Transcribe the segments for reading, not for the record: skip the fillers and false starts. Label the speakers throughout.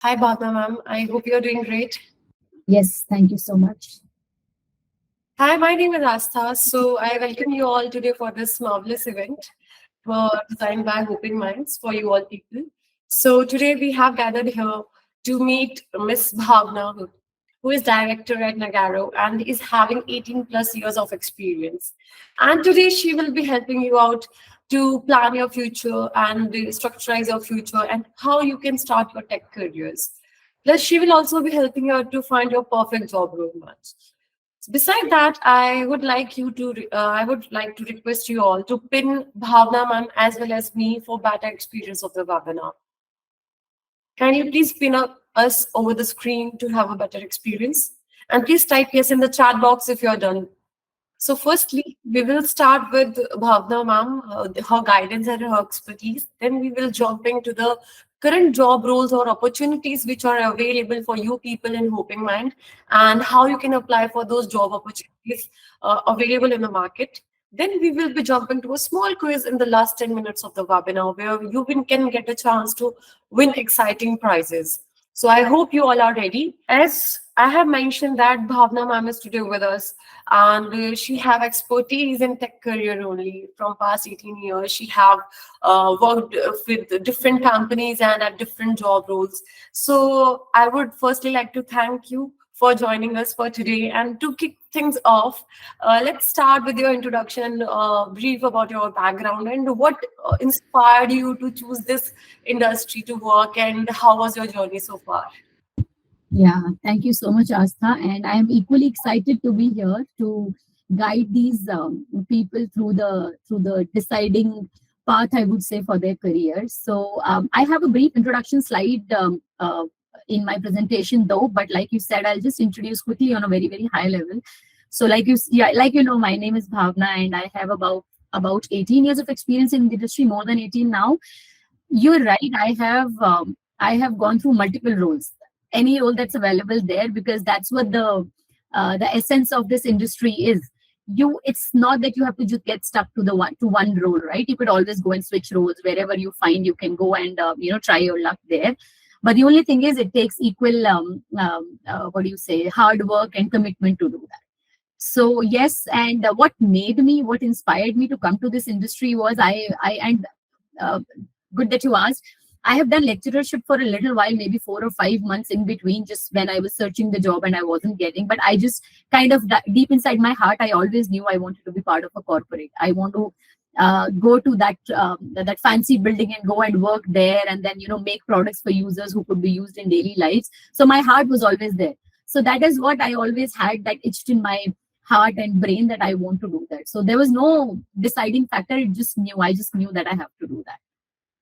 Speaker 1: Hi, Bhawna ma'am. I hope you're doing great.
Speaker 2: Yes, thank you so much.
Speaker 1: Hi, my name is Astha. So I welcome you all today for this marvelous event designed by Hoping Minds for you all people. So today we have gathered here to meet Miss Bhavna, who is director at Nagarro and is having 18 plus years of experience. And today she will be helping you out to plan your future and structurize your future and how you can start your tech careers. Plus, she will also be helping you out to find your perfect job role match. Beside that, I would like to request you all to pin Bhavna ma'am as well as me for better experience of the webinar. Can you please pin us over the screen to have a better experience? And please type yes in the chat box if you're done. So, firstly, we will start with Bhavna ma'am, her guidance and her expertise. Then we will jump into the current job roles or opportunities which are available for you people in Hoping Mind and how you can apply for those job opportunities available in the market. Then we will be jumping to a small quiz in the last 10 minutes of the webinar where can get a chance to win exciting prizes. So I hope you all are ready. As I have mentioned that Bhavna ma'am is today with us and she have expertise in tech career only from past 18 years. She have worked with different companies and at different job roles. So I would firstly like to thank you for joining us for today. And to kick things off, let's start with your introduction, brief about your background and what inspired you to choose this industry to work and how was your journey so far?
Speaker 2: Yeah, thank you so much, Astha. And I am equally excited to be here to guide these people through the deciding path, I would say, for their careers. So I have a brief introduction slide in my presentation, though. But like you said, I'll just introduce quickly on a very high level. So, like you know, my name is Bhavna, and I have about 18 years of experience in the industry, more than 18 now. You're right. I have gone through multiple roles, any role that's available there, because that's what the essence of this industry is. It's not that you have to just get stuck to one role, right? You could always go and switch roles wherever you find you can go and try your luck there. But the only thing is, it takes equal what do you say, hard work and commitment to do that. So yes, and what inspired me to come to this industry was I and uh, good that you asked. I have done lecturership for a little while, maybe 4 or 5 months in between, just when I was searching the job and I wasn't getting. But I just kind of deep inside my heart, I always knew I wanted to be part of a corporate. I want to go to that fancy building and go and work there, and then make products for users who could be used in daily lives. So my heart was always there. So that is what I always had, that itched in my heart and brain, that I want to do that. So there was no deciding factor. I just knew that I have to do that.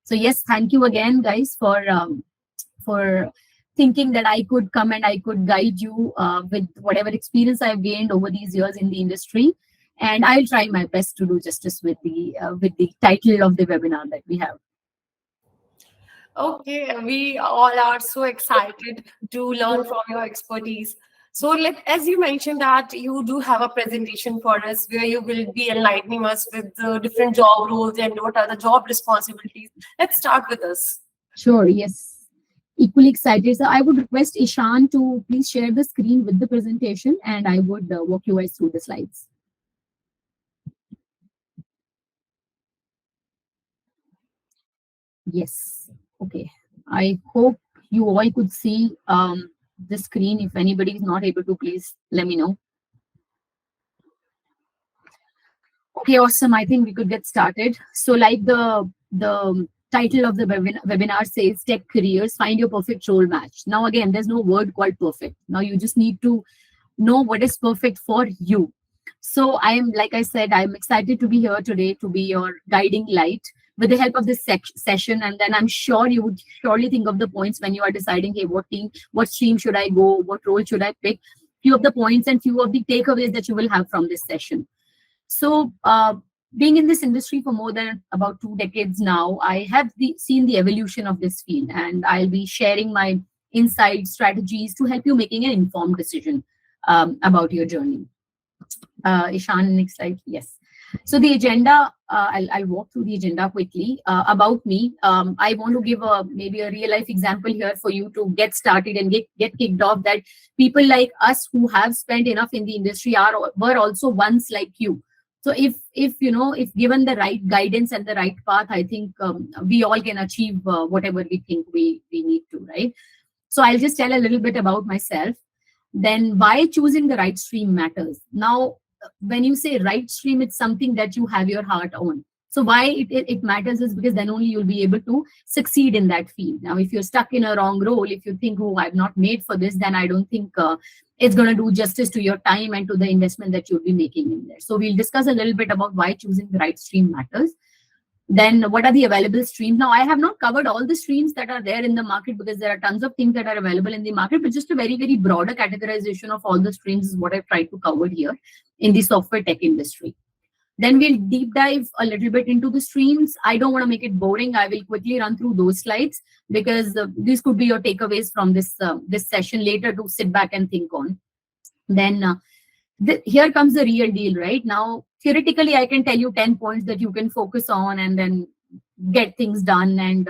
Speaker 2: So yes, thank you again, guys, for thinking that I could come and I could guide you with whatever experience I've gained over these years in the industry, and I'll try my best to do justice with the title of the webinar that we have.
Speaker 1: Okay, we all are so excited to learn from your expertise. So, as you mentioned that you do have a presentation for us where you will be enlightening us with the different job roles and what are the job responsibilities. Let's start with us.
Speaker 2: Sure. Yes. Equally excited. So I would request Ishan to please share the screen with the presentation, and I would walk you guys through the slides. Yes. Okay. I hope you all could see the screen. If anybody is not able to, please let me know. Okay, awesome. I think we could get started. So, like the title of the webinar says, Tech Careers, Find Your Perfect Role Match. Now, again, there's no word called perfect. Now, you just need to know what is perfect for you. So like I said, I'm excited to be here today to be your guiding light with the help of this session. And then I'm sure you would surely think of the points when you are deciding, hey, what stream should I go? What role should I pick? Few of the points and few of the takeaways that you will have from this session. So, being in this industry for more than about 2 decades now, I have seen the evolution of this field, and I'll be sharing my insights, strategies to help you making an informed decision about your journey. Ishan, next slide. Yes. So the agenda, I'll walk through the agenda quickly. About me, I want to give maybe a real life example here for you to get started and get kicked off. That people like us who have spent enough in the industry were also once like you. So if given the right guidance and the right path, I think we all can achieve whatever we think we need to, right? So I'll just tell a little bit about myself. Then why choosing the right stream matters. Now, when you say right stream, it's something that you have your heart on. So why it matters is because then only you'll be able to succeed in that field. Now, if you're stuck in a wrong role, if you think, oh, I'm not made for this, then I don't think it's going to do justice to your time and to the investment that you'll be making in there. So we'll discuss a little bit about why choosing the right stream matters. Then what are the available streams? Now, I have not covered all the streams that are there in the market because there are tons of things that are available in the market, but just a very, very broader categorization of all the streams is what I've tried to cover here in the software tech industry. Then we'll deep dive a little bit into the streams. I don't want to make it boring. I will quickly run through those slides because these could be your takeaways from this session later to sit back and think on. Then here comes the real deal, right? Now, theoretically, I can tell you 10 points that you can focus on and then get things done and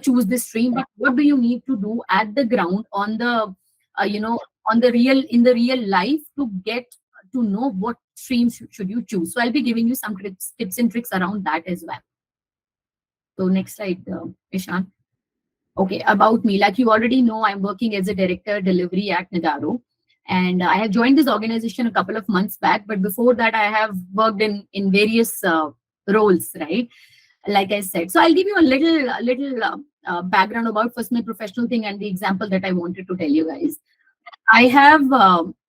Speaker 2: choose this stream. But what do you need to do at the ground on the on the real in the real life to get to know what streams should you choose? So I'll be giving you some tips and tricks around that as well. So next slide, Ishan. Okay, about me. Like you already know, I'm working as a director delivery at Nagarro. And I have joined this organization a couple of months back. But before that, I have worked in various roles, right? Like I said. So I'll give you a little background about first my professional thing and the example that I wanted to tell you guys. I have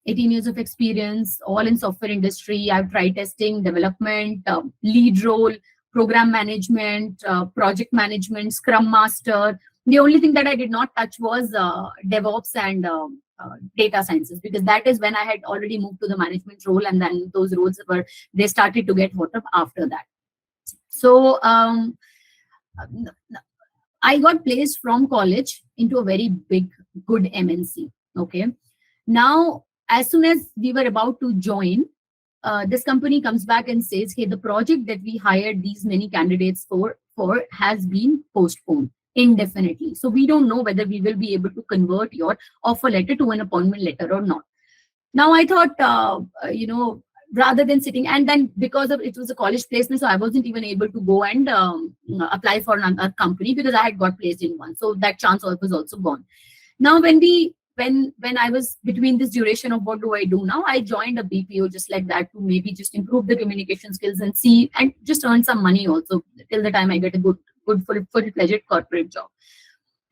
Speaker 2: 18 years of experience, all in software industry. I've tried testing, development, lead role, program management, project management, Scrum Master. The only thing that I did not touch was DevOps and data sciences, because that is when I had already moved to the management role, and then those roles they started to get hot up after that. So I got placed from college into a very big, good MNC. Okay. Now, as soon as we were about to join, this company comes back and says, hey, the project that we hired these many candidates for has been postponed indefinitely. So we don't know whether we will be able to convert your offer letter to an appointment letter or not. Now, I thought, rather than sitting, and then because of it was a college placement, so I wasn't even able to go and apply for another company because I had got placed in one. So that chance was also gone. Now, when I was between this duration of what do I do now, I joined a BPO just like that to maybe just improve the communication skills and see and just earn some money also till the time I get a good full-fledged corporate job.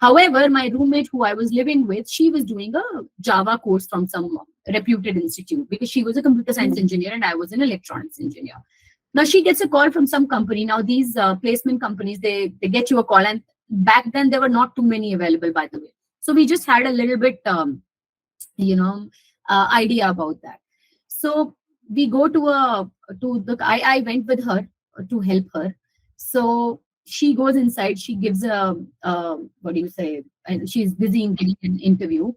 Speaker 2: However, my roommate who I was living with, she was doing a Java course from some reputed institute because she was a computer science engineer and I was an electronics engineer. Now she gets a call from some company. Now these placement companies, they get you a call, and back then there were not too many available, by the way. So we just had a little bit, idea about that. So we go I went with her to help her. So she goes inside, she gives what do you say? And she's busy in giving an interview.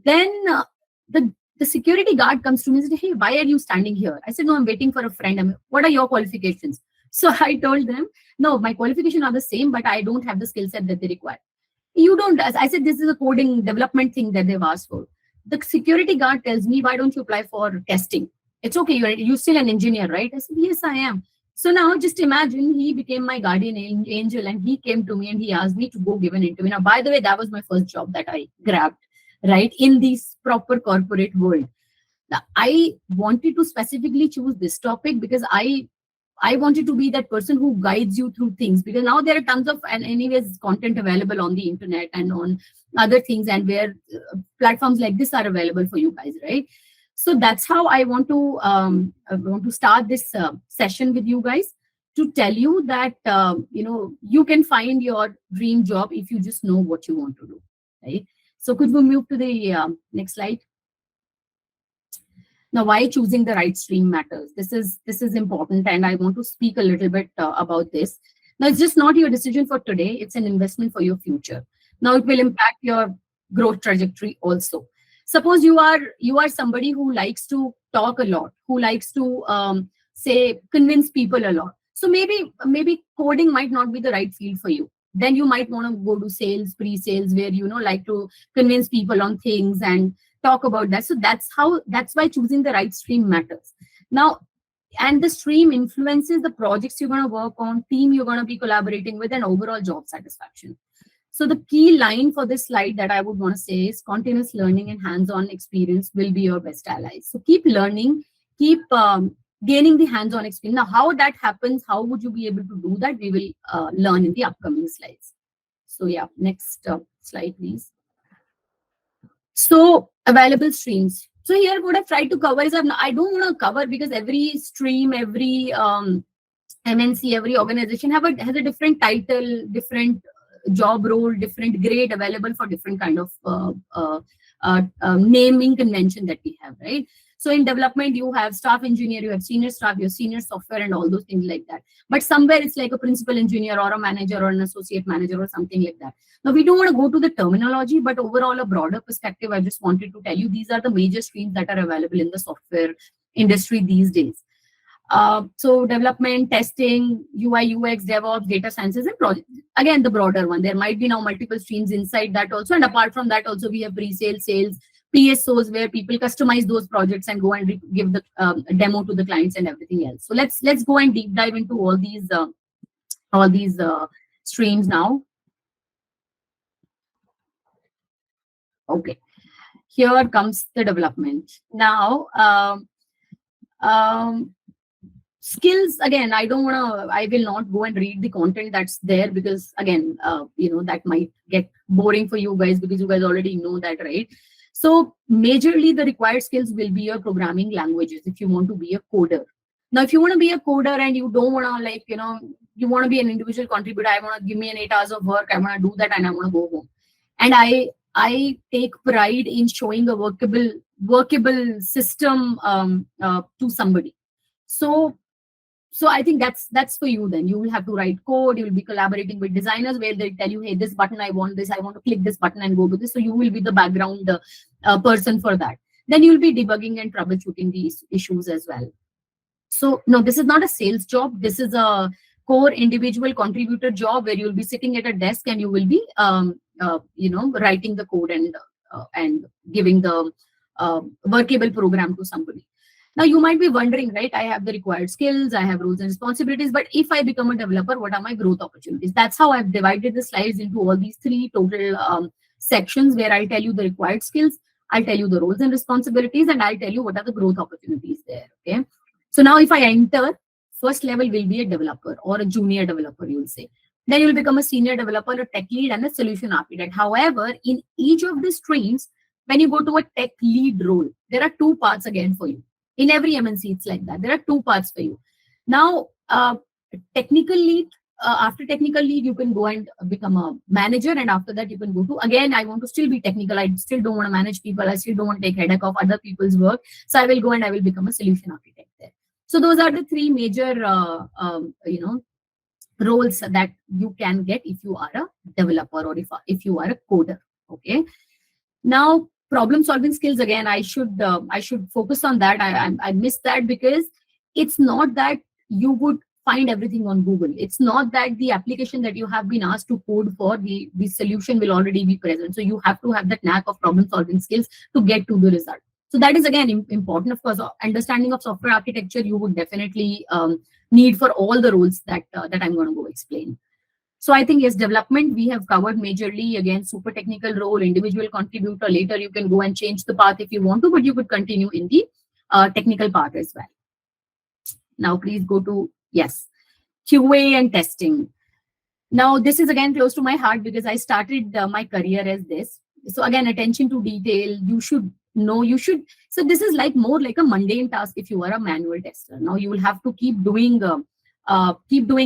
Speaker 2: Then the security guard comes to me and said, hey, why are you standing here? I said, no, I'm waiting for a friend. What are your qualifications? So I told them, no, my qualifications are the same, but I don't have the skill set that they require. You don't, I said, this is a coding development thing that they've asked for. The security guard tells me, why don't you apply for testing? It's okay, you're still an engineer, right? I said, yes, I am. So now just imagine he became my guardian angel and he came to me and he asked me to go give an interview. Now, by the way, that was my first job that I grabbed, right, in this proper corporate world. Now, I wanted to specifically choose this topic because I wanted to be that person who guides you through things, because now there are tons of and anyways content available on the internet and on other things, and where platforms like this are available for you guys, right? So that's how I want to start this session with you guys, to tell you that you can find your dream job if you just know what you want to do, right? So could we move to the next slide? Now, why choosing the right stream matters. This is important, and I want to speak a little bit about this. Now, it's just not your decision for today; it's an investment for your future. Now, it will impact your growth trajectory also. Suppose you are somebody who likes to talk a lot, who likes to say convince people a lot. So maybe coding might not be the right field for you. Then you might want to go to sales, pre-sales, where like to convince people on things and talk about that. So that's why choosing the right stream matters. Now, and the stream influences the projects you're going to work on, team you're going to be collaborating with, and overall job satisfaction. So the key line for this slide that I would want to say is continuous learning and hands-on experience will be your best allies. So keep learning, keep gaining the hands-on experience. Now, how that happens, how would you be able to do that? We will learn in the upcoming slides. So yeah, next slide, please. So available streams. So here what I've tried to cover is I don't want to cover, because every stream, every MNC, every organization has a different title, different job role, different grade available for different kind of naming convention that we have, right? So in development, you have staff engineer, you have senior staff, you have senior software, and all those things like that. But somewhere it's like a principal engineer or a manager or an associate manager or something like that. Now, we don't want to go to the terminology, but overall, a broader perspective, I just wanted to tell you these are the major streams that are available in the software industry these days. So development, testing, UI, UX, DevOps, data sciences, and project. Again, the broader one. There might be now multiple streams inside that also. And apart from that, also we have pre-sales, sales, PSOs, where people customize those projects and go and give the demo to the clients and everything else. So let's go and deep dive into all these streams now. Okay, here comes the development. Now, skills, again, I will not go and read the content that's there, because again, that might get boring for you guys, because you guys already know that, right? So majorly the required skills will be your programming languages if you want to be a coder. Now, if you want to be a coder and you don't want to you want to be an individual contributor, I want to give me an 8 hours of work, I want to do that and I want to go home. And I take pride in showing a workable system to somebody. So I think that's for you. Then you will have to write code. You will be collaborating with designers where they tell you, hey, this button, I want this. I want to click this button and go to this. So you will be the background person for that. Then you will be debugging and troubleshooting these issues as well. So no, this is not a sales job. This is a core individual contributor job where you will be sitting at a desk and you will be writing the code and giving the workable program to somebody. Now, you might be wondering, right? I have the required skills, I have roles and responsibilities, but if I become a developer, what are my growth opportunities? That's how I've divided the slides into all these 3 total sections, where I'll tell you the required skills, I'll tell you the roles and responsibilities, and I'll tell you what are the growth opportunities there. Okay. So now if I enter, first level will be a developer or a junior developer, you'll say. Then you'll become a senior developer, a tech lead, and a solution architect. However, in each of the streams, when you go to a tech lead role, there are 2 parts again for you. In every MNC, it's like that. There are 2 parts for you. Now, technical lead, after technical lead, you can go and become a manager. And after that, you can go to, again, I want to still be technical. I still don't want to manage people. I still don't want to take headache of other people's work. So I will go and I will become a solution architect there. So those are the 3 major, roles that you can get if you are a developer or if you are a coder. Okay. Now, problem solving skills, again, I should focus on that. I missed that, because it's not that you would find everything on Google. It's not that the application that you have been asked to code for, the solution will already be present. So you have to have that knack of problem solving skills to get to the result. So that is again important. Of course, understanding of software architecture you would definitely need for all the roles that I'm going to go explain. So I think, yes, development we have covered majorly. Again, super technical role, individual contributor. Later you can go and change the path if you want to, but you could continue in the technical part as well. Now please go to, yes, QA and testing. Now this is again close to my heart, because I started my career as this. So again, attention to detail. You should know, so this is more like a mundane task if you are a manual tester. Now you will have to keep doing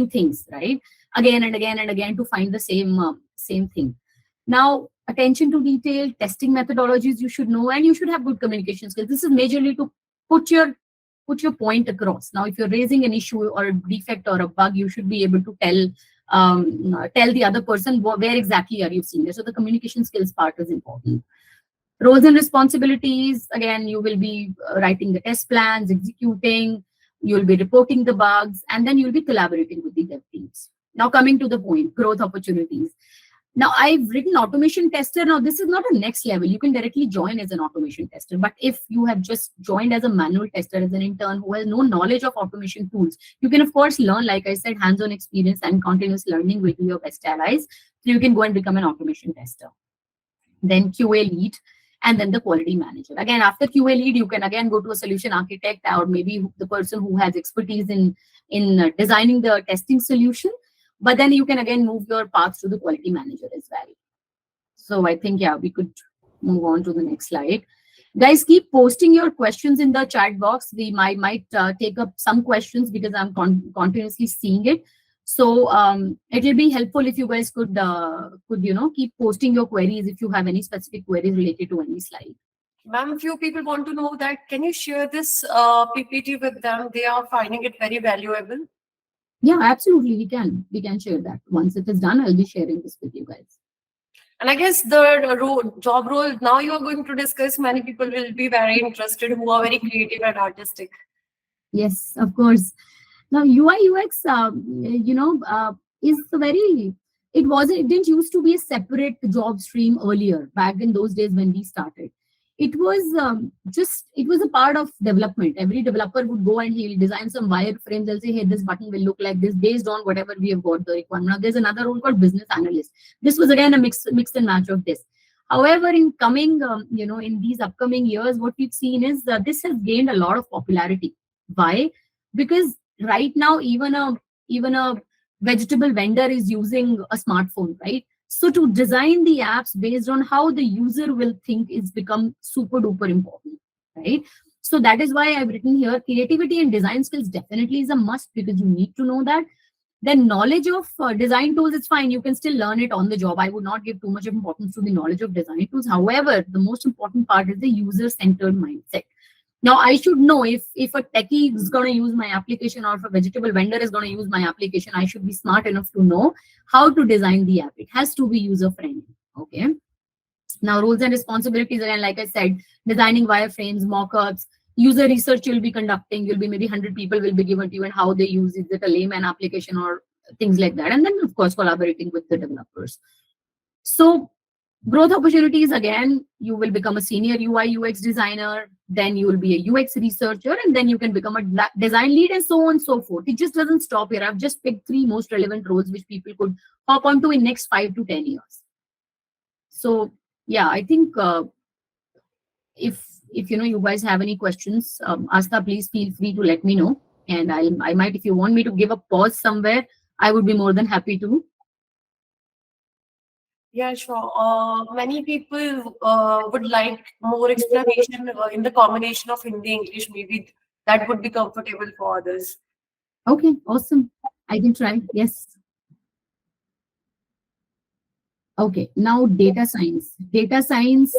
Speaker 2: things, right? Again and again and again to find the same thing. Now, attention to detail, testing methodologies you should know, and you should have good communication skills. This is majorly to put your point across. Now, if you're raising an issue or a defect or a bug, you should be able to tell the other person where exactly are you seeing this. So the communication skills part is important. Roles and responsibilities, again, you will be writing the test plans, executing, you'll be reporting the bugs, and then you'll be collaborating with the dev teams. Now, coming to the point, growth opportunities. Now, I've written automation tester. Now, this is not a next level. You can directly join as an automation tester. But if you have just joined as a manual tester, as an intern who has no knowledge of automation tools, you can, of course, learn, like I said, hands-on experience and continuous learning will be your best allies. So you can go and become an automation tester. Then QA lead, and then the quality manager. Again, after QA lead, you can again go to a solution architect, or maybe the person who has expertise in designing the testing solution. But then you can again move your path to the quality manager as well. So I think, yeah, we could move on to the next slide. Guys, keep posting your questions in the chat box. We might take up some questions because I'm continuously seeing it. So it will be helpful if you guys could keep posting your queries if you have any specific queries related to any slide.
Speaker 1: Ma'am, few people want to know that, can you share this PPT with them? They are finding it very valuable.
Speaker 2: Yeah, absolutely. We can share that. Once it is done, I'll be sharing this with you guys.
Speaker 1: And I guess the job role now you are going to discuss, many people will be very interested who are very creative and artistic.
Speaker 2: Yes, of course. Now, UI UX, is a very, it didn't used to be a separate job stream earlier, back in those days when we started. It was it was a part of development. Every developer would go and he'll design some wireframes. They'll say, hey, this button will look like this based on whatever we have got the requirement. Now, there's another role called business analyst. This was again a mix and match of this. However, in coming, in these upcoming years, what we've seen is that this has gained a lot of popularity. Why? Because right now, even a vegetable vendor is using a smartphone, right? So to design the apps based on how the user will think is become super duper important, right? So that is why I've written here, creativity and design skills definitely is a must because you need to know that. Then knowledge of design tools, it's fine. You can still learn it on the job. I would not give too much importance to the knowledge of design tools. However, the most important part is the user-centered mindset. Now, I should know if a techie is going to use my application or if a vegetable vendor is going to use my application, I should be smart enough to know how to design the app. It has to be user-friendly, okay? Now, roles and responsibilities, again, like I said, designing wireframes, mockups, user research you'll be conducting. You'll be maybe 100 people will be given to you and how they use it. Is it a layman application or things like that? And then, of course, collaborating with the developers. So growth opportunities, again, you will become a senior UI UX designer, then you will be a UX researcher, and then you can become a design lead and so on and so forth. It just doesn't stop here. I've just picked 3 most relevant roles which people could hop onto in next 5 to 10 years. So yeah, I think if you guys have any questions, Asta, please feel free to let me know. And I might, if you want me to give a pause somewhere, I would be more than happy to.
Speaker 1: Yeah, sure. Many people would like more explanation in the combination of Hindi English. Maybe that would be comfortable for others.
Speaker 2: Okay, awesome. I can try. Yes. Okay, now data science. Data science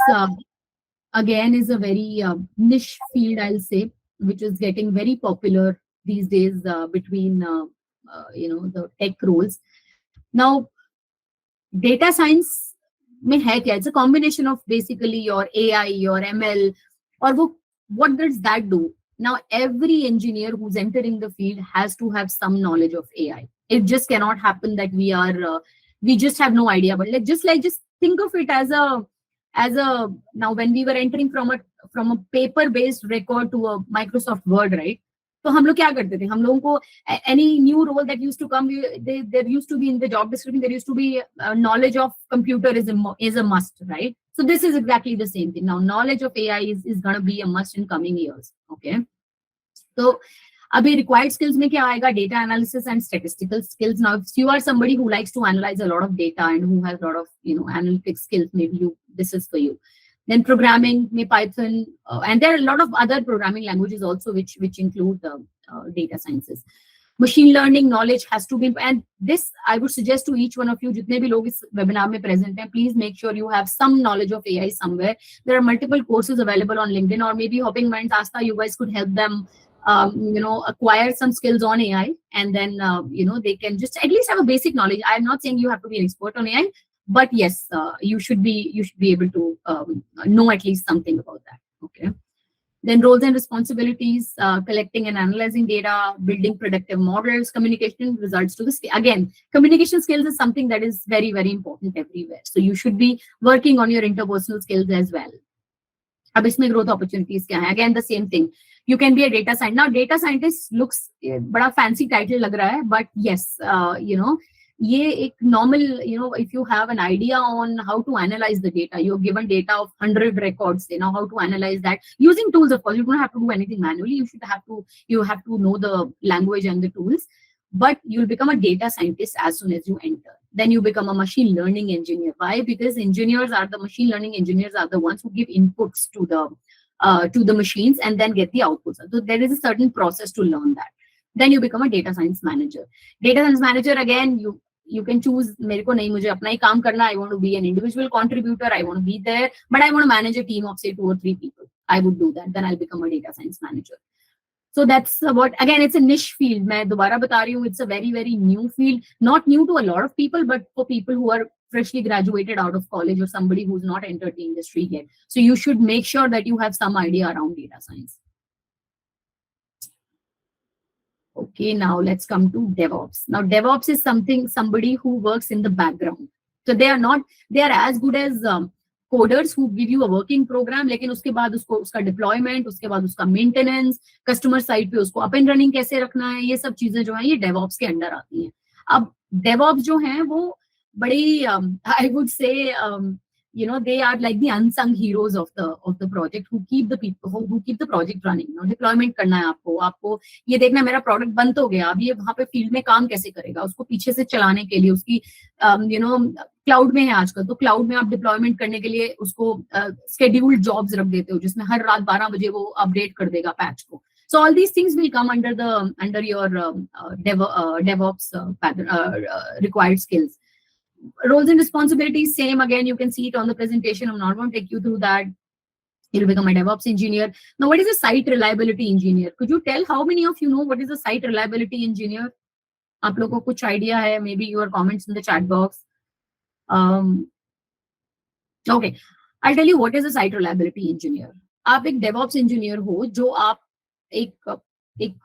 Speaker 2: again is a very niche field, I'll say, which is getting very popular these days between the tech roles. Now, data science mein hai kya? It's a combination of basically your AI, your ML, or what does that do? Now, every engineer who's entering the field has to have some knowledge of AI. It just cannot happen that we just have no idea. But just think of it as a now when we were entering from a paper-based record to a Microsoft Word, right? तो हम लोग क्या करते थे? हम लोगों को any new role that used to come, there used to be in the job description, there used to be knowledge of computer is a must, right? So this is exactly the same thing. Now, knowledge of AI is going to be a must in coming years, okay? So abhi required skills mein kya aayega? Data analysis and statistical skills. Now, if you are somebody who likes to analyze a lot of data and who has a lot of analytics skills, maybe this is for you. Then programming, Python, and there are a lot of other programming languages also which include data sciences. Machine learning knowledge has to be, and this I would suggest to each one of you, jitne bhi log is webinar mein present hain, please make sure you have some knowledge of AI somewhere. There are multiple courses available on LinkedIn, or maybe Hopping Minds, Asta, you guys could help them acquire some skills on AI, and then they can just at least have a basic knowledge. I'm not saying you have to be an expert on AI, but yes, you should be able to know at least something about that. Okay. Then roles and responsibilities, collecting and analyzing data, building predictive models, communication results to the again, communication skills is something that is very, very important everywhere. So you should be working on your interpersonal skills as well. अब इसमें growth opportunities क्या है? Again, the same thing. You can be a data scientist. Now, data scientist looks बड़ा fancy title लग रहा है, but yes, ये एक normal, if you have an idea on how to analyze the data, you're given data of 100 records, how to analyze that using tools. Of course, you don't have to do anything manually. You have to know the language and the tools, but you'll become a data scientist as soon as you enter. Then you become a machine learning engineer. Why? Because machine learning engineers are the ones who give inputs to the machines and then get the outputs. So there is a certain process to learn that. Then you become a data science manager. Data science manager, again, you can choose, मेरे को नहीं, मुझे अपना ही काम करना, I want to be an individual contributor, I want to be there, but I want to manage a team of say 2 or 3 people. I would do that. Then I'll become a data science manager. So that's what, again, it's a niche field. मैं दोबारा बता रही हूँ, it's a very, very new field. Not new to a lot of people, but for people who are freshly graduated out of college or somebody who's not entered the industry yet. So you should make sure that you have some idea around data science. Okay, now let's come to DevOps. Now, DevOps is somebody who works in the background. So they are as good as coders who give you a working program, लेकिन उसके बाद उसका deployment, उसके बाद उसका maintenance, customer side पे उसको up and running कैसे रखना है, ये सब चीजें जो है ये DevOps के अंडर आती हैं. अब DevOps जो हैं वो बड़ी I would say they are like the unsung heroes of the project who keep the project running. Deployment करना है आपको ये देखना है मेरा प्रोडक्ट बंद हो गया, अब ये वहां पे फील्ड में काम कैसे करेगा, उसको पीछे से चलाने के लिए उसकी क्लाउड में है आजकल, तो क्लाउड में आप डिप्लॉयमेंट करने के लिए उसको स्केड्यूल्ड जॉब्स रख देते हो जिसमें हर रात 12 बजे वो अपडेट कर देगा पैच को. So all these things will come under your DevOps required skills. Roles and responsibilities, same. Again, you can see it on the presentation. I'm not going to take you through that. You'll become a DevOps engineer. Now, what is a site reliability engineer? Could you tell how many of you know what is a site reliability engineer? आप लोगों को कुछ idea है? Maybe your comments in the chat box. Okay, I'll tell you what is a site reliability engineer. आप एक DevOps engineer हो जो आप एक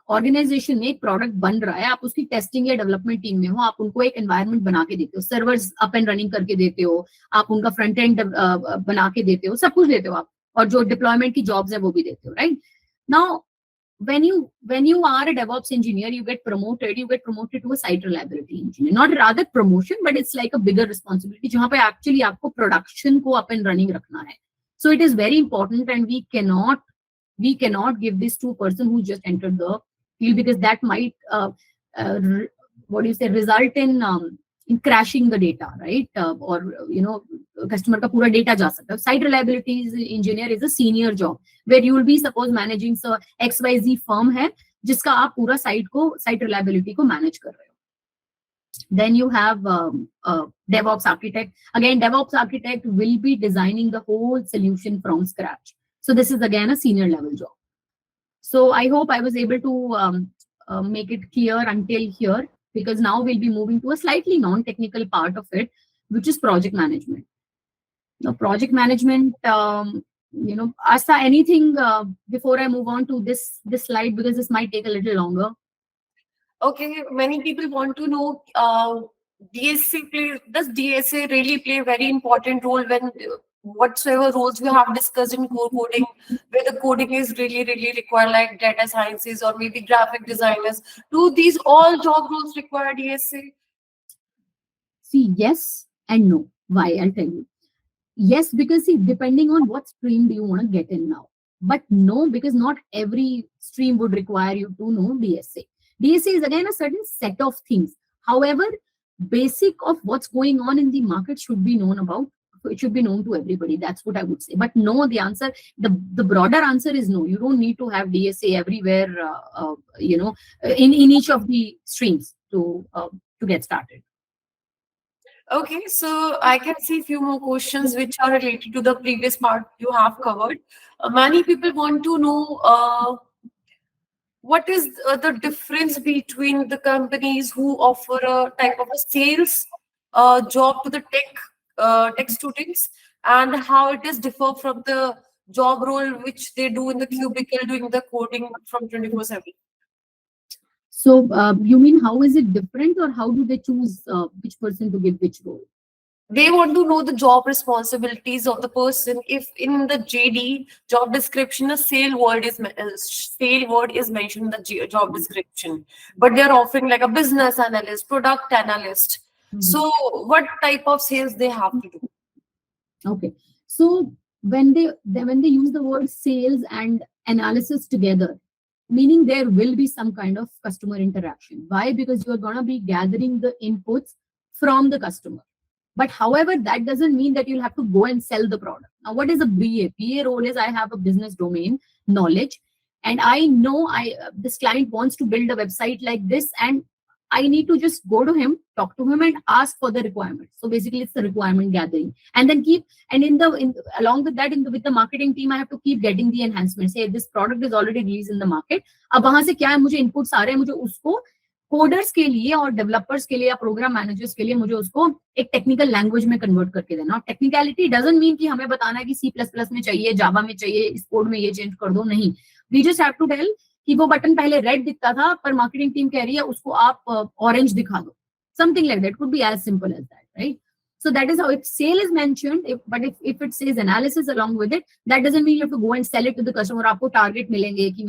Speaker 2: ऑर्गेनाइजेशन में एक प्रोडक्ट बन रहा है, आप उसकी टेस्टिंग या डेवलपमेंट टीम में हो, आप उनको एक एनवायरनमेंट बना के देते हो, सर्वर्स अप एंड रनिंग करके देते हो, आप उनका फ्रंट एंड बना के देते हो, सब कुछ देते हो आप, और जो डिप्लॉयमेंट की जॉब्स है वो भी देते हो, right? Now when you are a DevOps engineer, you get promoted to a site reliability engineer. Not rather promotion, but it's like a bigger responsibility जहाँ पे actually आपको production को up and running रखना है. So it is very important, and we cannot give this to a person who just entered the field, because that might result in crashing the data, right? Or customer का पूरा data जा सकता है. Site reliability engineer is a senior job where you will be suppose managing XYZ firm है जिसका आप पूरा site reliability को manage कर रहे हो. Then you have DevOps architect. Again, DevOps architect will be designing the whole solution from scratch. So this is again a senior level job. So I hope I was able to make it clear until here, because now we'll be moving to a slightly non-technical part of it, which is project management. Now, project management, Asta, anything before I move on to this slide, because this might take a little longer.
Speaker 1: Okay, many people want to know, does DSA really play a very important role when whatsoever roles we have discussed in core coding, where the coding is really, really required, like data sciences or maybe graphic designers? Do these all job roles require DSA?
Speaker 2: See, yes and no. Why? I'll tell you. Yes, because see, depending on what stream do you want to get in now. But no, because not every stream would require you to know DSA. DSA is again a certain set of things. However, basic of what's going on in the market should be known about. It should be known to everybody. That's what I would say. But no, the broader answer is no. You don't need to have DSA everywhere, in each of the streams to get started.
Speaker 1: Okay, so I can see a few more questions which are related to the previous part you have covered. Many people want to know what is the difference between the companies who offer a type of a sales job to the tech students, and how it is differ from the job role which they do in the cubicle doing the coding from 24/7.
Speaker 2: So you mean how is it different, or how do they choose which person to give which role?
Speaker 1: They want to know the job responsibilities of the person. If in the JD job description a sale word is mentioned in the job description, but they are offering like a business analyst, product analyst.
Speaker 2: Mhm.
Speaker 1: So what type of sales they have to do?
Speaker 2: Okay. So when they use the word sales and analysis together, meaning there will be some kind of customer interaction. Why? Because you are gonna be gathering the inputs from the customer. But however, that doesn't mean that you'll have to go and sell the product. Now, what is a BA? BA role is I have a business domain knowledge, and I know this client wants to build a website like this, and I need to just go to him, talk to him, and ask for the requirement. So basically, it's the requirement gathering, and then keep and along with that, with the marketing team, I have to keep getting the enhancements. Say this product is already released in the market. अब वहां से क्या है, मुझे inputs आ रहे हैं, मुझे उसको कोडर्स के लिए और डेवलपर्स के लिए या प्रोग्राम मैनेजर्स के लिए मुझे उसको एक टेक्निकल लैंग्वेज में कन्वर्ट करके देना. टेक्निकलिटी डजंट मीन कि हमें बताना है कि सी प्लस प्लस में चाहिए, जावा में चाहिए, इस कोड में ये चेंज कर दो. नहीं, we just have to tell कि वो बटन पहले रेड दिखता था पर मार्केटिंग टीम कह रही है उसको आप ऑरेंज दिखा दो. Something like that could be as simple as that, right? So that is how, if sale is mentioned, if it says analysis along with it, that doesn't mean you have to go and sell it to the customer. आपको target मिलेंगे कि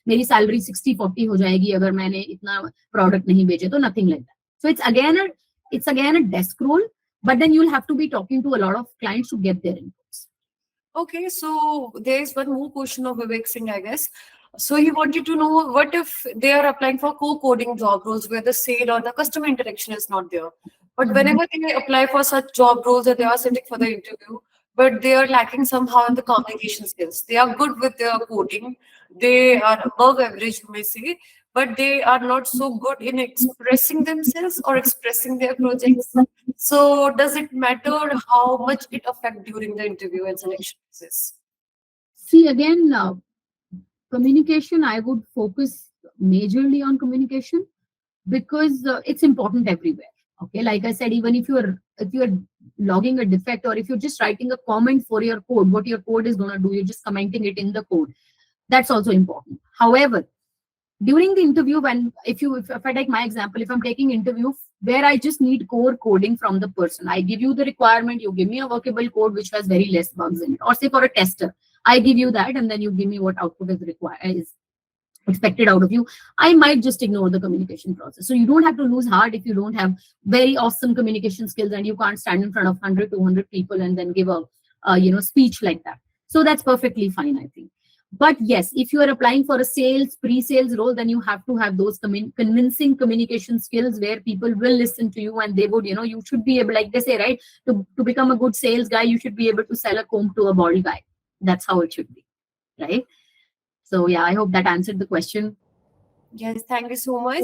Speaker 2: मेरी salary 60-40 हो जाएगी अगर मैंने इतना product नहीं बेचे तो. nothing like that. So it's again a desk role, but then you'll have to be talking to a lot of clients to get their inputs.
Speaker 1: Okay, so there is one more question of Vivek Singh, I guess. So he wanted to know, what if they are applying for co-coding job roles where the sale or the customer interaction is not there? But whenever they apply for such job roles that they are sitting for the interview, but they are lacking somehow in the communication skills. They are good with their coding. They are above average, you may say, but they are not so good in expressing themselves or expressing their projects. So does it matter how much it affect during the interview and selection process?
Speaker 2: See, again, communication, I would focus majorly on communication because it's important everywhere. Okay, like I said, even if you're logging a defect, or if you're just writing a comment for your code, what your code is going to do, you're just commenting it in the code. That's also important. However, during the interview, if I take my example, if I'm taking interview where I just need core coding from the person, I give you the requirement, you give me a workable code which has very less bugs in it. Or say for a tester, I give you that, and then you give me what output is expected out of you. I might just ignore the communication process. So you don't have to lose heart if you don't have very awesome communication skills and you can't stand in front of 100, 200 people and then give a speech like that. So that's perfectly fine, I think. But yes, if you are applying for a pre-sales role, then you have to have those convincing communication skills where people will listen to you, and they would, you should be able, like they say, right, to become a good sales guy, you should be able to sell a comb to a bald guy. That's how it should be, right? So yeah, I hope that answered the question.
Speaker 1: Yes, thank you so much.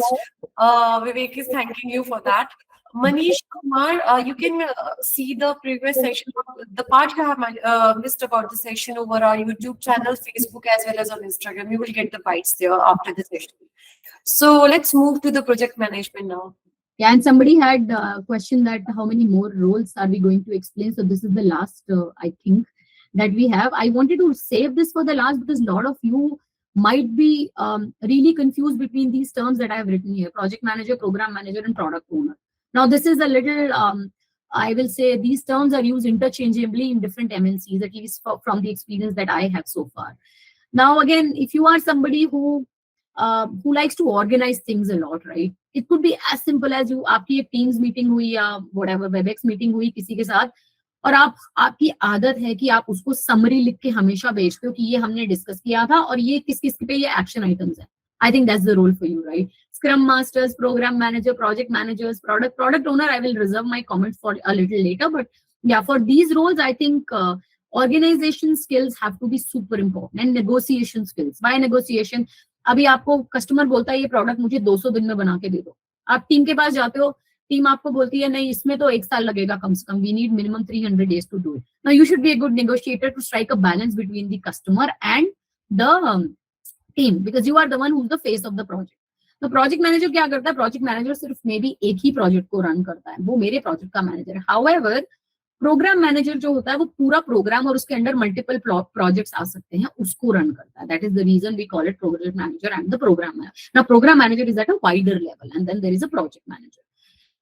Speaker 1: Vivek is thanking you for that. Manish Kumar, you can see the previous session, the part you have missed about the session over our YouTube channel, Facebook, as well as on Instagram. You will get the bites there after the session. So let's move to the project management now.
Speaker 2: Yeah, and somebody had a question that how many more roles are we going to explain? So this is the last, I think, that we have. I wanted to save this for the last because a lot of you might be really confused between these terms that I have written here: project manager, program manager, and product owner. Now, this is a little, I will say these terms are used interchangeably in different MNCs, at least from the experience that I have so far. Now, again, if you are somebody who likes to organize things a lot, right? It could be as simple as आपकी एक Teams meeting हुई या whatever WebEx meeting हुई किसी के साथ, और आपकी आदत है कि आप उसको समरी लिख के हमेशा भेजते हो कि ये हमने डिस्कस किया था और ये किस किस पे ये एक्शन आइटम्स है. I think that's the role for you, right? Scrum Masters, Program Manager, Project Managers, Product Owner, I will reserve my comments for a little later. But yeah, for these roles, I think organization skills have to be super important, and negotiation skills. Why negotiation? अभी आपको customer बोलता है ये product मुझे 200 दिन में बना के दे दो. आप टीम के पास जाते हो, टीम आपको बोलती है नहीं इसमें तो 1 साल लगेगा कम से कम. We need minimum 300 days to do it. Now you should be a good negotiator to strike a balance between the customer and the team, because you are the one who's the face of the project. तो project manager क्या करता है? Project manager सिर्फ may be एक ही project को run करता है, वो मेरे प्रोजेक्ट का मैनेजर है. हाउएवर प्रोग्राम मैनेजर जो होता है वो पूरा प्रोग्राम और उसके अंडर मल्टीपल प्रोजेक्ट्स आ सकते हैं, उसको रन करता है. That is the reason we call it project manager and the program manager. Now program manager is at a wider level and then there is a project manager.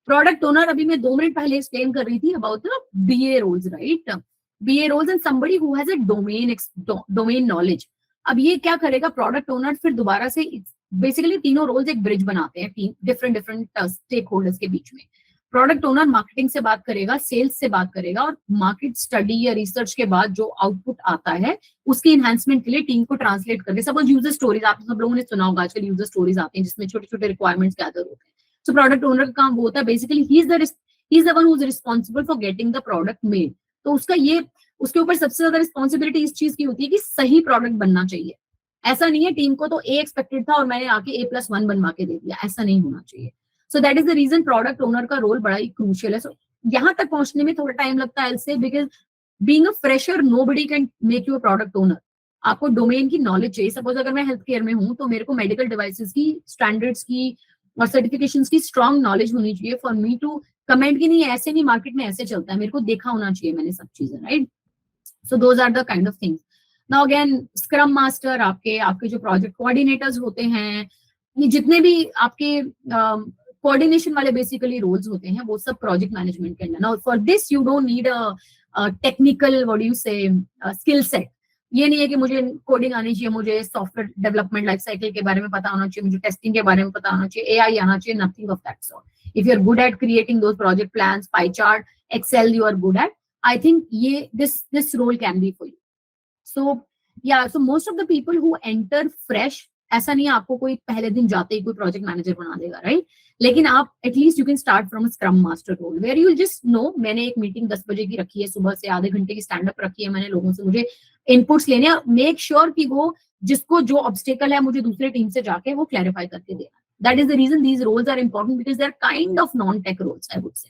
Speaker 2: Product owner, अभी मैं 2 minute पहले explain कर रही थी about the BA roles, right. BA roles and somebody who has a domain knowledge. अब ये क्या करेगा प्रोडक्ट ओनर, फिर दोबारा से बेसिकली तीनों रोल्स एक ब्रिज बनाते हैं तीन डिफरेंट डिफरेंट स्टेक होल्डर्स के बीच में. प्रोडक्ट ओनर मार्केटिंग से बात करेगा, सेल्स से बात करेगा, और मार्केट स्टडी या रिसर्च के बाद जो आउटपुट आता है उसके इन्हांसमेंट के लिए टीम को ट्रांसलेट करके, सपोज यूजर स्टोरीज, आप सब लोगों ने सुना होगा आजकल यूजर स्टोरीज आते हैं जिसमें छोटे छोटे रिक्वायरमेंट्स गैदर होते हैं. सो प्रोडक्ट ओनर का काम वो होता है, basically he is the one who is responsible for getting the product made. तो उसका ये, उसके ऊपर सबसे ज्यादा रिस्पॉन्सिबिलिटी इस चीज की होती है कि सही प्रोडक्ट बनना चाहिए. ऐसा नहीं है टीम को तो ए एक्सपेक्टेड था और मैंने आके A+1 बनवा के दे दिया, ऐसा नहीं होना चाहिए. So that is the reason product owner का रोल बड़ा ही क्रूशियल है. सो यहाँ तक पहुंचने में थोड़ा टाइम लगता है से, because being a fresher nobody can make you a product owner. आपको डोमेन की नॉलेज चाहिए. सपोज अगर मैं हेल्थ केयर में हूँ तो मेरे को मेडिकल डिवाइसेस की, स्टैंडर्ड्स की और सर्टिफिकेशंस की स्ट्रॉन्ग नॉलेज होनी चाहिए फॉर मी टू कमेंट की नहीं ऐसे नहीं, मार्केट में ऐसे चलता है, मेरे को देखा होना चाहिए मैंने सब चीजें, right. So those are the kind of things. Now again scrum master, आपके आपके जो प्रोजेक्ट कोऑर्डिनेटर्स होते हैं, ये जितने भी आपके कोऑर्डिनेशन वाले बेसिकली रोल्स होते हैं, वो सब प्रोजेक्ट मैनेजमेंट के अंदर. Now for this you don't need a technical what do you से स्किल सेट. ये नहीं है कि मुझे कोडिंग आनी चाहिए, मुझे सॉफ्टवेयर डेवलपमेंट लाइफ साइकिल के बारे में पता होना चाहिए, मुझे टेस्टिंग के बारे में पता होना चाहिए, एआई आना चाहिए, nothing of that sort. If you are good at creating those project plans, pie chart, excel, you are good at, I think this role can be for you. So yeah, so most of the people who enter fresh, ऐसा नहीं है आपको कोई पहले दिन जाते ही कोई project manager बना देगा, राइट. लेकिन आप at least you can start from a scrum master role where you just know. मैंने एक मीटिंग 10 बजे की रखी है, सुबह से आधे घंटे की स्टैंड अप रखी है मैंने, लोगों से मुझे इनपुट्स लेने, मेक श्योर कि वो जिसको जो ऑब्स्टेकल है मुझे दूसरे टीम से जाके वो क्लैरिफाई करके देना. That is the reason these roles are important, because they are kind of non tech roles I would say.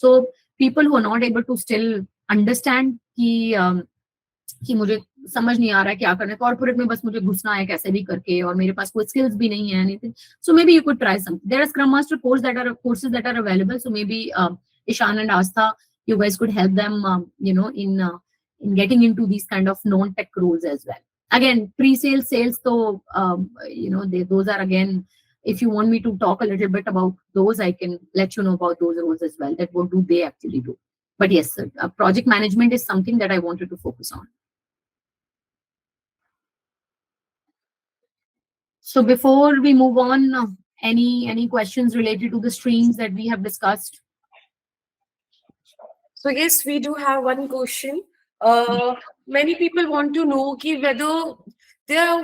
Speaker 2: So people who are not able to still understand कि मुझे समझ नहीं आ रहा है क्या करना है, कॉर्पोरेट में बस मुझे घुसना है कैसे भी करके और मेरे पास कोई स्किल्स भी नहीं है anything, so maybe you could try something. There are scrum master courses that are available, so maybe Ishan and Astha, you guys could help them in getting into these kind of non tech roles as well. Again, pre-sales, sales, so those are again, if you want me to talk a little bit about those, I can let you know about those roles as well, that what do they actually do. But yes, project management is something that I wanted to focus on. So before we move on, any questions related to the streams that we have discussed?
Speaker 1: So yes, we do have one question. Many people want to know whether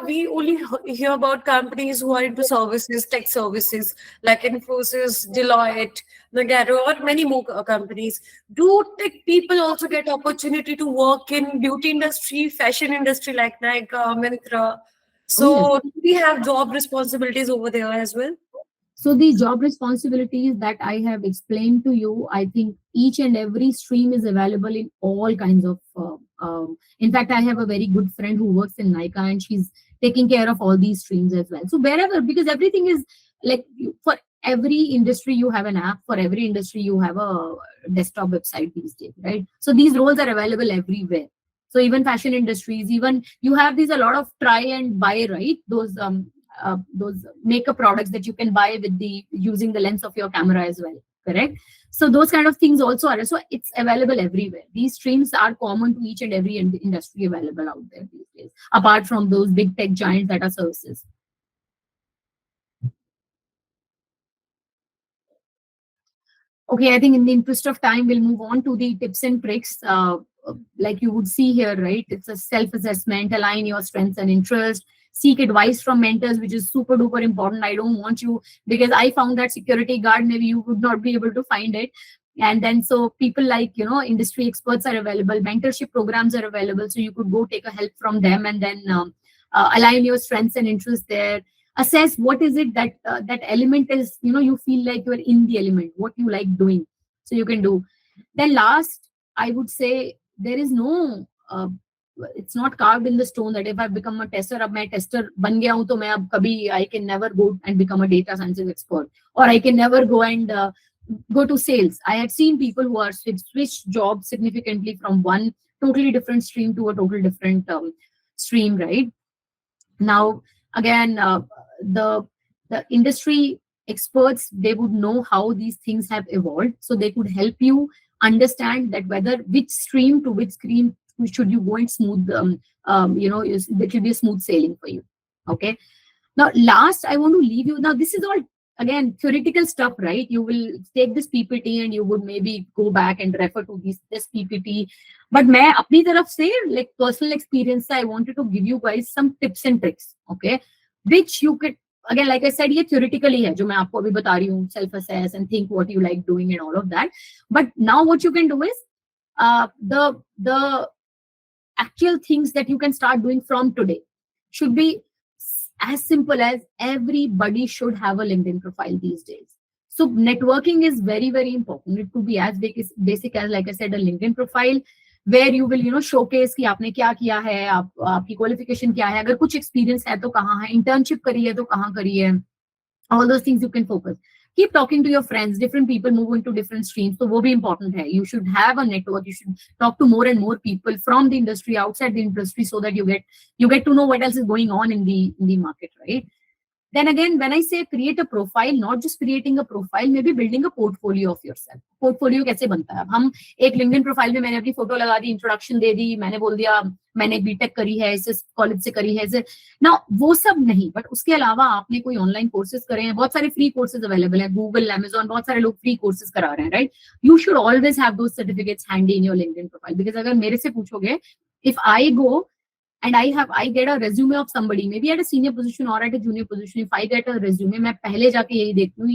Speaker 1: we only hear about companies who are into services, tech services, like Infosys, Deloitte, Nagarro, or many more companies. Do tech people also get opportunity to work in beauty industry, fashion industry, like Nykaa, Myntra? So do we have job responsibilities over there as well?
Speaker 2: So the job responsibilities that I have explained to you, I think each and every stream is available in all kinds of. In fact, I have a very good friend who works in Nykaa, and she's taking care of all these streams as well. So wherever, because everything is like, for every industry you have an app, for every industry you have a desktop website these days, right? So these roles are available everywhere. So even fashion industries, even you have these a lot of try and buy, right? Those makeup products that you can buy with using the lens of your camera as well, correct? So those kind of things also are, so it's available everywhere. These streams are common to each and every industry available out there these days, apart from those big tech giants that are services. Okay, I think in the interest of time, we'll move on to the tips and tricks. Like you would see here, right? It's a self-assessment, align your strengths and interests, seek advice from mentors, which is super duper important. I don't want you, because I found that security guard, maybe you would not be able to find it. And then so people like, industry experts are available, mentorship programs are available. So you could go take a help from them and then align your strengths and interests there. Assess what is it that that element is, you feel like you're in the element, what you like doing. So you can do. Then last, I would say there is no, it's not carved in the stone that if I become a tester, अब मैं tester बन गया हूँ तो मैं अब कभी I can never go and become a data science expert, or I can never go and go to sales. I have seen people who are switched jobs significantly from one totally different stream to a total different stream, right? Now, again, the the industry experts, they would know how these things have evolved, so they could help you understand that whether which stream to which stream should you go and smooth, there should be a smooth sailing for you. Okay. Now, last, I want to leave you. Now, this is all again theoretical stuff, right? You will take this PPT and you would maybe go back and refer to this PPT. But मैं अपनी तरफ से, like personal experience, I wanted to give you guys some tips and tricks, okay? Which you could, again, like I said, ये theoretically है जो मैं आपको अभी बता रही हूँ, self assess and think what you like doing and all of that. But now what you can do is the actual things that you can start doing from today should be as simple as everybody should have a LinkedIn profile these days. So networking is very, very important. It could be as basic as, like I said, a LinkedIn profile where you will, showcase कि आपने क्या किया है, आपकी qualification क्या है, अगर कुछ experience है तो कहाँ है, internship करी है तो कहाँ करी है, all those things you can focus. Keep talking to your friends. Different people move into different streams, so वो भी important है. You should have a network. You should talk to more and more people from the industry, outside the industry, so that you get to know what else is going on in the market, right? Then again, when I say create a profile, not just creating a profile, maybe building a portfolio of yourself. Portfolio कैसे बनता है? अब हम एक LinkedIn profile में मैंने अपनी photo लगा दी, इंट्रोडक्शन दे दी, मैंने बोल दिया मैंने बीटेक करी है, इसे कॉलेज से करी है, इसे ना, वो सब नहीं. बट उसके अलावा आपने कोई ऑनलाइन कोर्सेज करे हैं, बहुत सारे फ्री कोर्सेज अवेलेबल है, गूगल, अमेजॉन, बहुत सारे लोग फ्री कोर्सेज करा रहे हैं, right? You should always have those certificates handy in your LinkedIn profile. Because अगर मेरे से पूछोगे, if I go and I get a resume of somebody, maybe at a senior position or at a junior position, if I get a resume, मैं पहले जाके यही देखती हूँ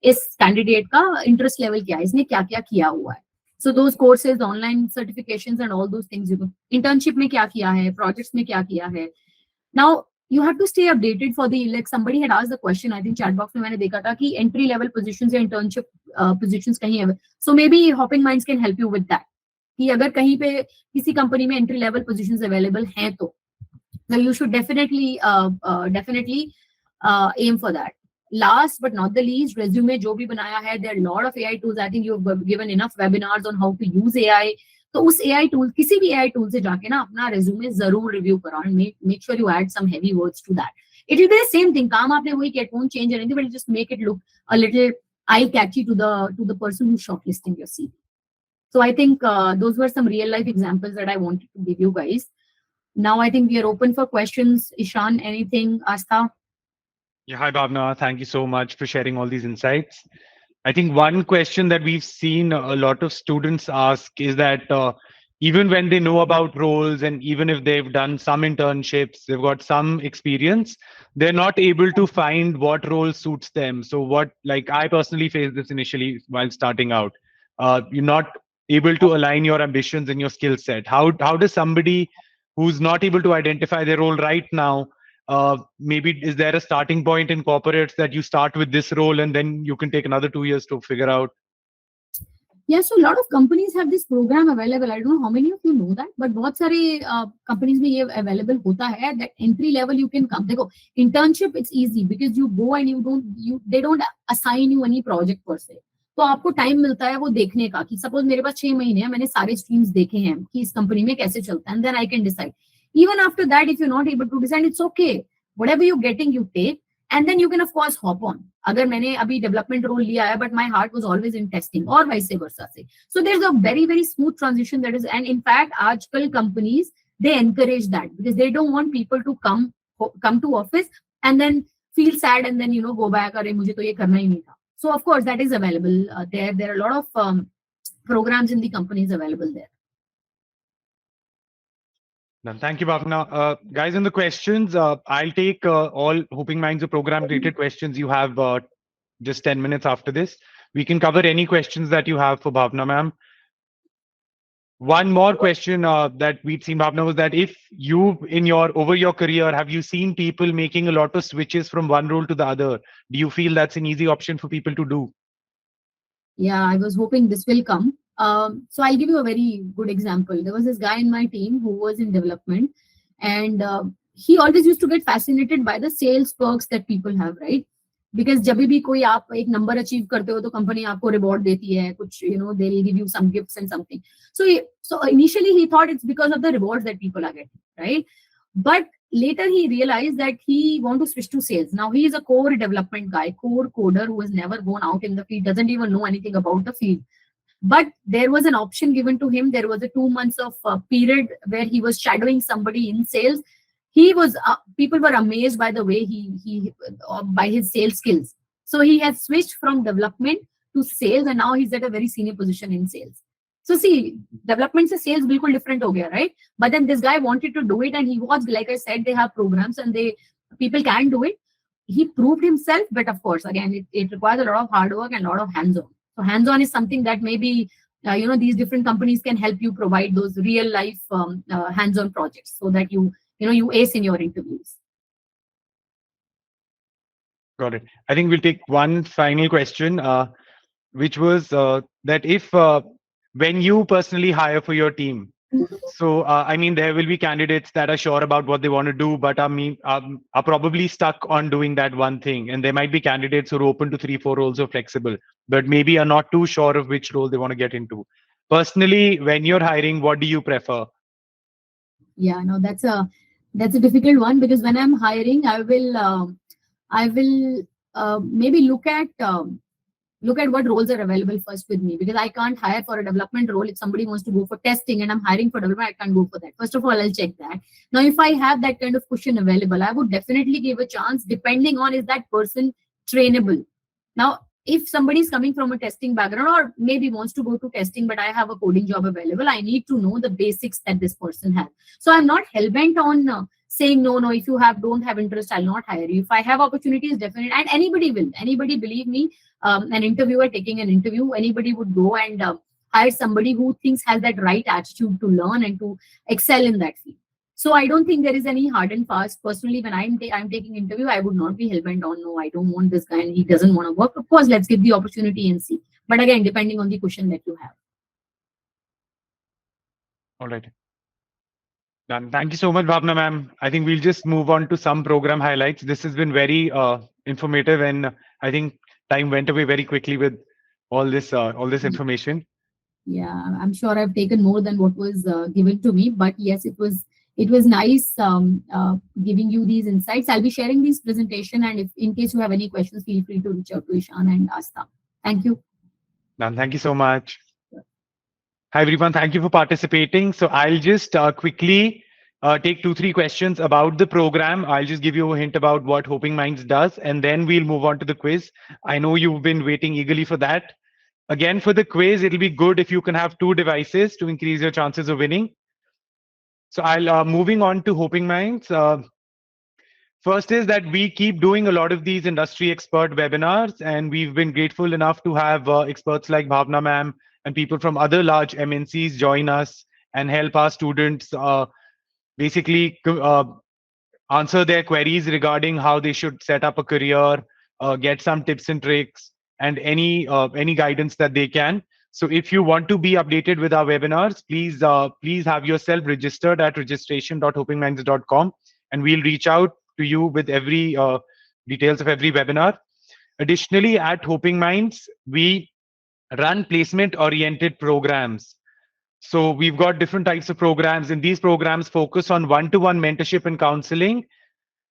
Speaker 2: इस कैंडिडेट का इंटरेस्ट लेवल क्या है, इसने क्या क्या किया हुआ है. So those courses, online certifications and all those things, internship में क्या किया है, projects में क्या किया है. Now you have to stay updated for the, like somebody had asked the question, I think chat box में मैंने देखा था कि entry level positions या internship positions कहीं है. So maybe Hopping Minds can help you with that. कि अगर कहीं पे किसी कंपनी में एंट्री लेवल पोजीशंस अवेलेबल हैं तो you should definitely aim for that. Last but not the least, resume जो भी बनाया है, there are lot of AI tools. I think you have given enough webinars on how to use AI. तो उस AI tool, किसी भी AI tool से जाके ना अपना रेज्यूमे जरूर रिव्यू करो and make sure you add some heavy words to that. It will be the same thing. काम आपने वही किया, it won't change anything, but just make it look a little eye catchy to the person who's shortlisting your CV. So I think those were some real life examples that I wanted to give you guys. Now I think we are open for questions. Ishan, anything? Astha?
Speaker 3: Yeah, hi Bhavna. Thank you so much for sharing all these insights. I think one question that we've seen a lot of students ask is that even when they know about roles and even if they've done some internships, they've got some experience, they're not able to find what role suits them. So like I personally faced this initially while starting out. You're not able to align your ambitions and your skill set. How does somebody who's not able to identify their role right now, maybe is there a starting point in corporates that you start with this role and then you can take another 2 years to figure out?
Speaker 2: Yeah, so a lot of companies have this program available. I don't know how many of you know that, but बहुत सारे companies में ये available होता है that entry level you can come. देखो, internship it's easy because you go and they don't assign you any project per se. तो आपको time मिलता है वो देखने का कि सपोज मेरे पास 6 महीने हैं, मैंने सारे स्ट्रीम्स देखे हैं कि इस कंपनी में कैसे चलता है, and then I can decide. Even after that if you not able to decide, it's okay, whatever you getting you take, and then you can of course hop on. अगर मैंने अभी डेवलपमेंट रोल लिया है but my heart was always in testing और vice versa से, so there is a very very smooth transition that is. And in fact आजकल companies they encourage that because they don't want people to come to office and then feel sad and then go back, अरे मुझे तो ये करना ही नहीं था. So of course that is available there. There are a lot of programs in the companies available there.
Speaker 3: Thank you, Bhavna. Guys, in the questions, I'll take all Hoping Minds of program related questions. You have just 10 minutes after this. We can cover any questions that you have for Bhavna, ma'am. One more question that we'd seen, Bhavna, was that if you, over your career, have you seen people making a lot of switches from one role to the other? Do you feel that's an easy option for people to do?
Speaker 2: Yeah, I was hoping this will come. So I'll give you a very good example. There was this guy in my team who was in development, and he always used to get fascinated by the sales perks that people have, right? because जब भी कोई आप एक number achieve करते हो तो company आपको reward देती है कुछ, they will give you some gifts and something. So initially he thought it's because of the rewards that people are getting, right? But later he realized that he want to switch to sales. Now he is a core development guy, core coder who has never gone out in the field, doesn't even know anything about the field. But there was an option given to him. There was a 2 months of period where he was shadowing somebody in sales. He was people were amazed by the way he by his sales skills. So he has switched from development to sales, and now he's at a very senior position in sales. So see, development to sales bilkul different ho gaya, right? But then this guy wanted to do it, and he was, like I said, they have programs and people can do it. He proved himself, but of course, again, it requires a lot of hard work and a lot of hands-on. So hands-on is something that maybe these different companies can help you provide those real life hands-on projects so that you ace in your interviews.
Speaker 3: Got it. I think we'll take one final question, which was that if when you personally hire for your team, so I mean, there will be candidates that are sure about what they want to do, but are probably stuck on doing that one thing. And there might be candidates who are open to 3, 4 roles or flexible, but maybe are not too sure of which role they want to get into. Personally, when you're hiring, what do you prefer?
Speaker 2: Yeah, no, that's a difficult one, because when I'm hiring, I will maybe look at what roles are available first with me, because I can't hire for a development role. If somebody wants to go for testing and I'm hiring for development, I can't go for that. First of all, I'll check that. Now, if I have that kind of cushion available, I would definitely give a chance, depending on is that person trainable. Now, if somebody is coming from a testing background or maybe wants to go to testing, but I have a coding job available, I need to know the basics that this person has. So I'm not hell-bent on saying, no, if you don't have interest, I'll not hire you. If I have opportunities, definitely, and anybody will. Anybody, believe me, an interviewer taking an interview, anybody would go and hire somebody who thinks has that right attitude to learn and to excel in that field. So I don't think there is any hard and fast. Personally, when I'm taking interview, I would not be hell-bent on, no, I don't want this guy and he doesn't want to work. Of course, let's give the opportunity and see. But again, depending on the question that you have.
Speaker 3: All right. Done. Thank you so much, Bhavna ma'am. I think we'll just move on to some program highlights. This has been very informative, and I think time went away very quickly with all this information.
Speaker 2: Yeah, I'm sure I've taken more than what was given to me, but yes, it was nice giving you these insights. I'll be sharing this presentation, and if in case you have any questions, feel free to reach out to Ishan and Asta. Thank you.
Speaker 3: Done. Thank you so much. Hi everyone. Thank you for participating. So I'll just quickly take 2, 3 questions about the program. I'll just give you a hint about what Hoping Minds does, and then we'll move on to the quiz. I know you've been waiting eagerly for that. Again, for the quiz, it'll be good if you can have 2 devices to increase your chances of winning. So I'll moving on to Hoping Minds. First is that we keep doing a lot of these industry expert webinars, and we've been grateful enough to have experts like Bhavna ma'am and people from other large MNCs join us and help our students basically answer their queries regarding how they should set up a career, get some tips and tricks, and any guidance that they can. So if you want to be updated with our webinars, please have yourself registered at registration.hopingminds.com, and we'll reach out to you with every details of every webinar. Additionally, at Hoping Minds, we run placement-oriented programs. So we've got different types of programs, and these programs focus on one-to-one mentorship and counseling.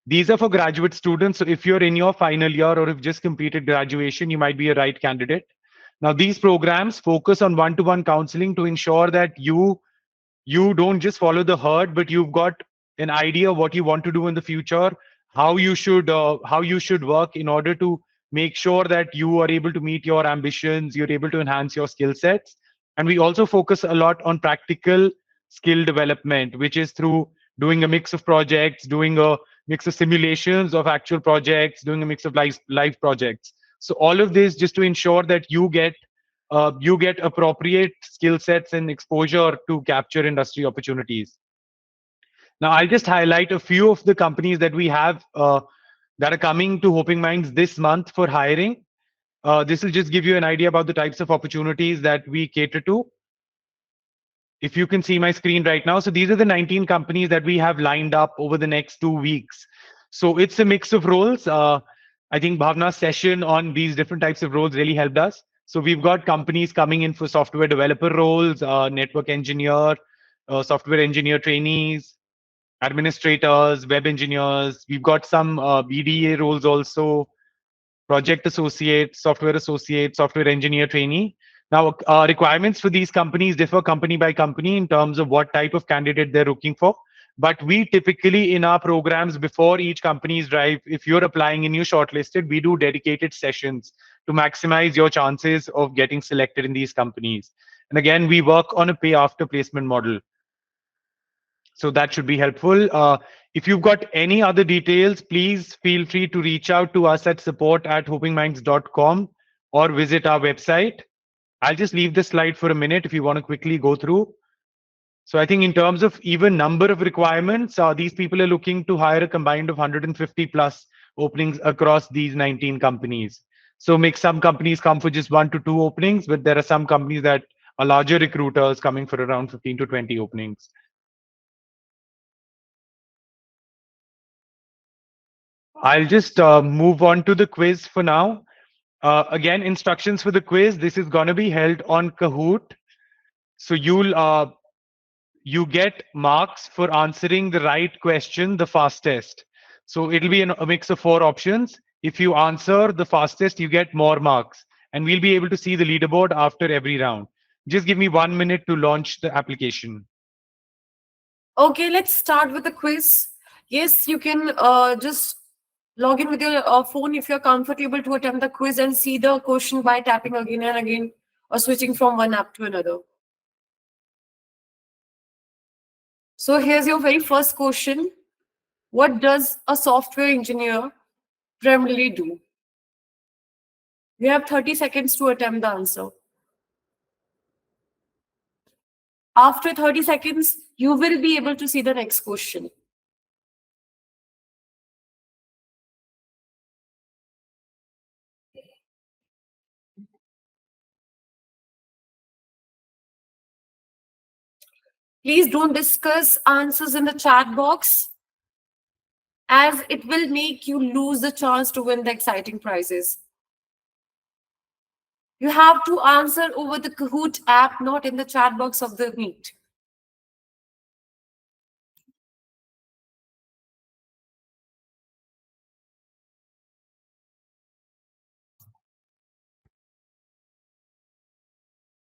Speaker 3: These are for graduate students. So if you're in your final year or have just completed graduation, you might be a right candidate. Now, these programs focus on one-to-one counseling to ensure that you don't just follow the herd, but you've got an idea what you want to do in the future, how you should work in order to make sure that you are able to meet your ambitions, you're able to enhance your skill sets. And we also focus a lot on practical skill development, which is through doing a mix of projects, doing a mix of simulations of actual projects, doing a mix of live projects. So all of this just to ensure that you get appropriate skill sets and exposure to capture industry opportunities. Now, I'll just highlight a few of the companies that we have that are coming to Hoping Minds this month for hiring. This will just give you an idea about the types of opportunities that we cater to. If you can see my screen right now, so these are the 19 companies that we have lined up over the next 2 weeks. So it's a mix of roles. I think Bhavna's session on these different types of roles really helped us. So we've got companies coming in for software developer roles, network engineer, software engineer trainees, administrators, web engineers. We've got some BDA roles also, project associate, software engineer trainee. Now, requirements for these companies differ company by company in terms of what type of candidate they're looking for. But we typically, in our programs, before each company's drive, if you're applying and you're shortlisted, we do dedicated sessions to maximize your chances of getting selected in these companies. And again, we work on a pay after placement model. So that should be helpful. If you've got any other details, please feel free to reach out to us at support@hopingminds.com or visit our website. I'll just leave this slide for a minute if you want to quickly go through. So I think in terms of even number of requirements, these people are looking to hire a combined of 150 plus openings across these 19 companies. So make some companies come for just 1 to 2 openings, but there are some companies that are larger recruiters coming for around 15 to 20 openings. I'll just move on to the quiz for now. Again, instructions for the quiz. This is going to be held on Kahoot. So you get marks for answering the right question the fastest. So it'll be a mix of 4 options. If you answer the fastest, you get more marks, and we'll be able to see the leaderboard after every round. Just give me 1 minute to launch the application.
Speaker 1: Okay, let's start with the quiz. Yes, you can just log in with your phone if you're comfortable to attempt the quiz and see the question by tapping again and again or switching from one app to another. So here's your very first question. What does a software engineer primarily do? You have 30 seconds to attempt the answer. After 30 seconds, you will be able to see the next question. Please don't discuss answers in the chat box, as it will make you lose the chance to win the exciting prizes. You have to answer over the Kahoot app, not in the chat box of the Meet.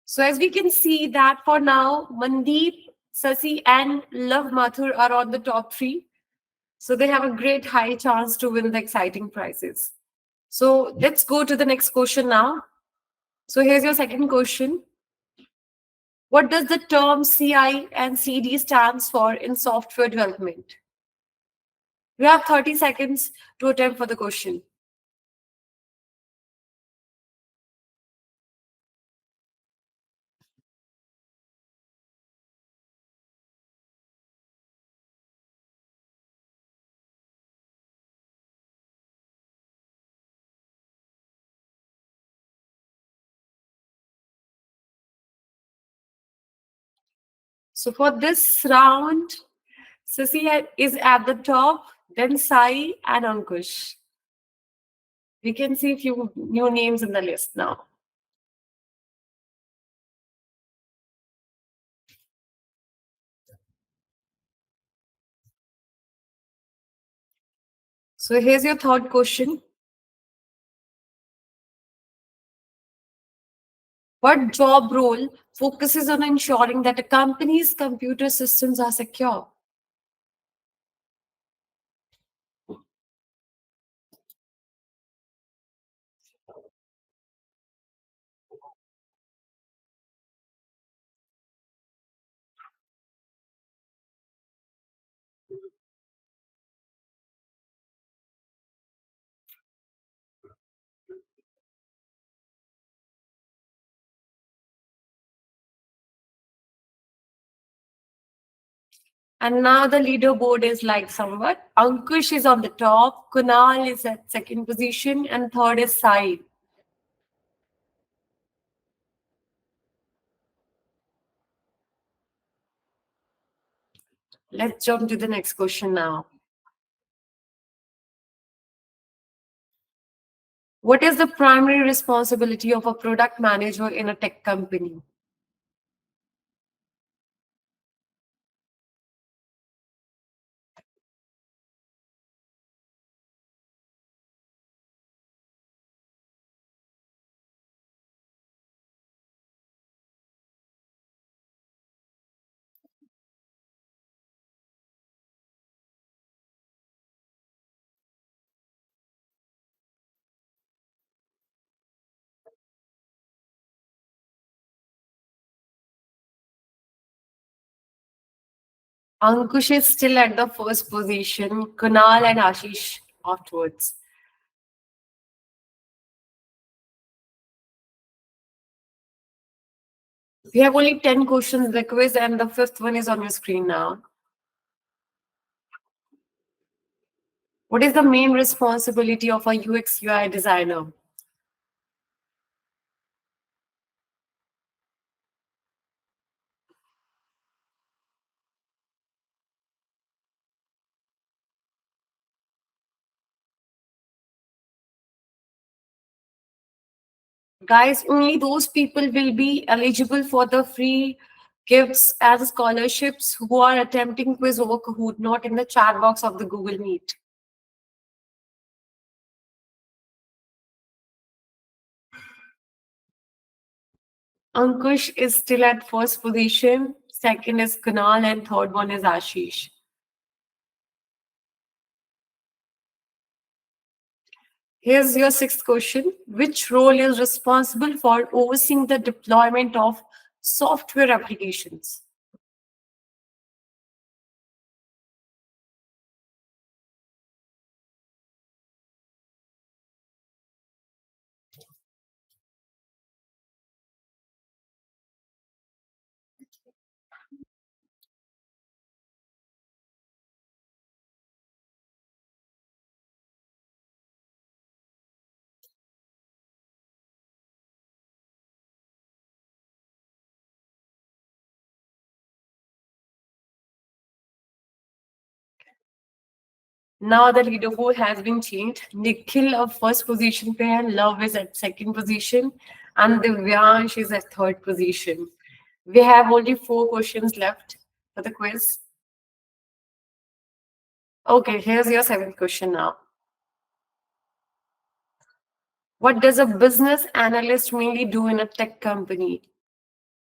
Speaker 1: So as we can see that for now, Mandeep, Sasi and Love Mathur are on the top 3. So they have a great high chance to win the exciting prizes. So let's go to the next question now. So here's your second question. What does the term CI and CD stands for in software development? You have 30 seconds to attempt for the question. So for this round, Sasi is at the top, then Sai and Ankush. We can see a few new names in the list now. So here's your third question. What job role focuses on ensuring that a company's computer systems are secure? And now the leaderboard is like somewhat. Ankush is on the top, Kunal is at second position, and third is Sai. Let's jump to the next question now. What is the primary responsibility of a product manager in a tech company? Ankush is still at the first position, Kunal and Ashish afterwards. We have only 10 questions in the quiz, and the fifth one is on your screen now. What is the main responsibility of a UX UI designer? Guys, only those people will be eligible for the free gifts as scholarships who are attempting quiz over Kahoot, not in the chat box of the Google Meet. Ankush is still at first position, second is Kunal, and third one is Ashish. Here's your sixth question. Which role is responsible for overseeing the deployment of software applications? Now the leaderboard has been changed. Nikhil of first position पे है, Love is at second position, and Divyansh is at third position. We have only 4 questions left for the quiz. Okay, here's your seventh question now. What does a business analyst mainly do in a tech company?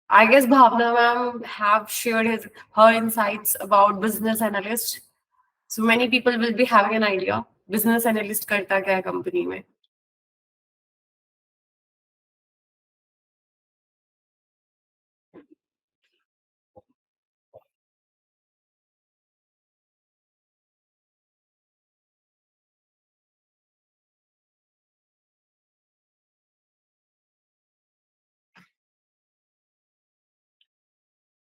Speaker 1: I guess Bhavna ma'am have shared her insights about business analyst. So many people will be having an idea. Business analyst करता क्या है company में?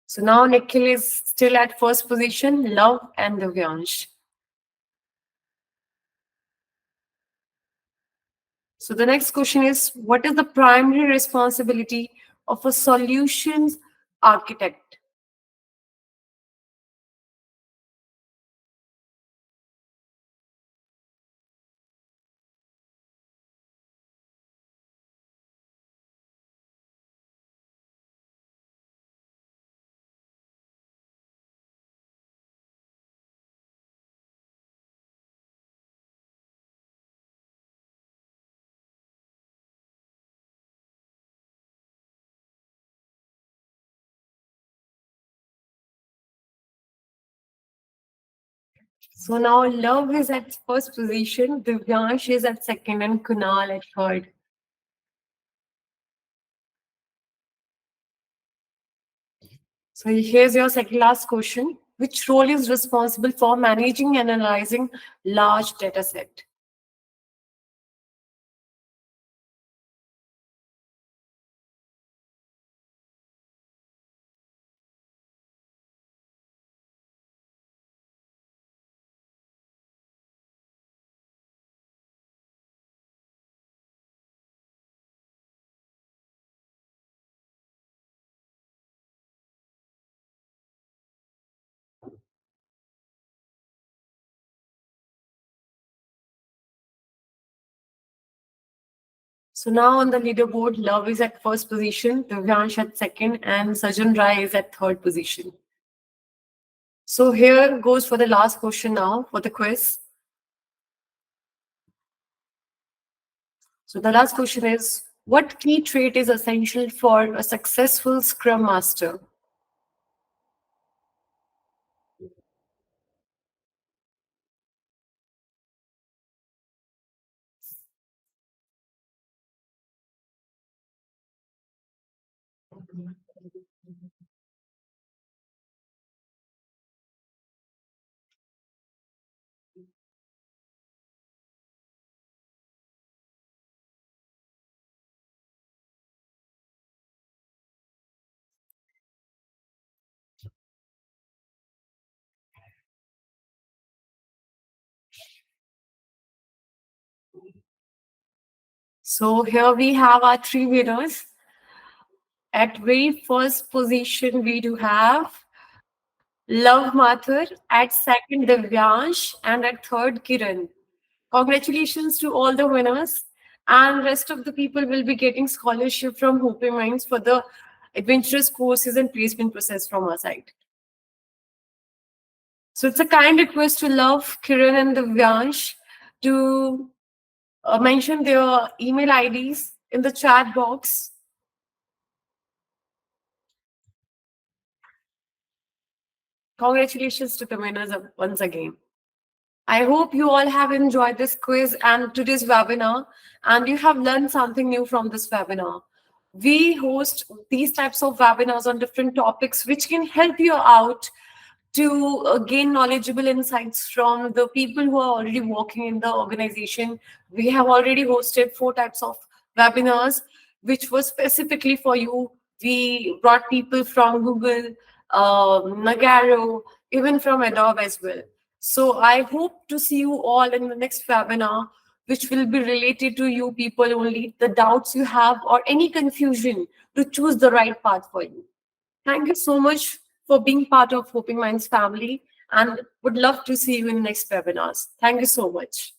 Speaker 1: So now Nikhil is still at first position, Love and Divyansh. So the next question is, what is the primary responsibility of a solutions architect? So now Love is at first position, Divyansh is at second, and Kunal at third. So here's your second last question. Which role is responsible for managing and analyzing large data set? So now on the leaderboard, Love is at first position, Divyansh at second, and Sajan Rai is at third position. So here goes for the last question now for the quiz. So the last question is, what key trait is essential for a successful Scrum Master? So here we have our three winners. At very first position, we do have Love Mathur, at second Divyansh, and at third Kiran. Congratulations to all the winners, and rest of the people will be getting scholarship from Hoping Minds for the adventurous courses and placement process from our side. So it's a kind request to Love, Kiran, and Divyansh to mention their email IDs in the chat box. Congratulations to the winners once again. I hope you all have enjoyed this quiz and today's webinar, and you have learned something new from this webinar. We host these types of webinars on different topics which can help you out to gain knowledgeable insights from the people who are already working in the organization. We have already hosted 4 types of webinars which were specifically for you. We brought people from Google, Nagarro, even from Adobe as well. So I hope to see you all in the next webinar, which will be related to you people only, the doubts you have or any confusion to choose the right path for you. Thank you so much for being part of Hoping Minds family and would love to see you in the next webinars. Thank you so much.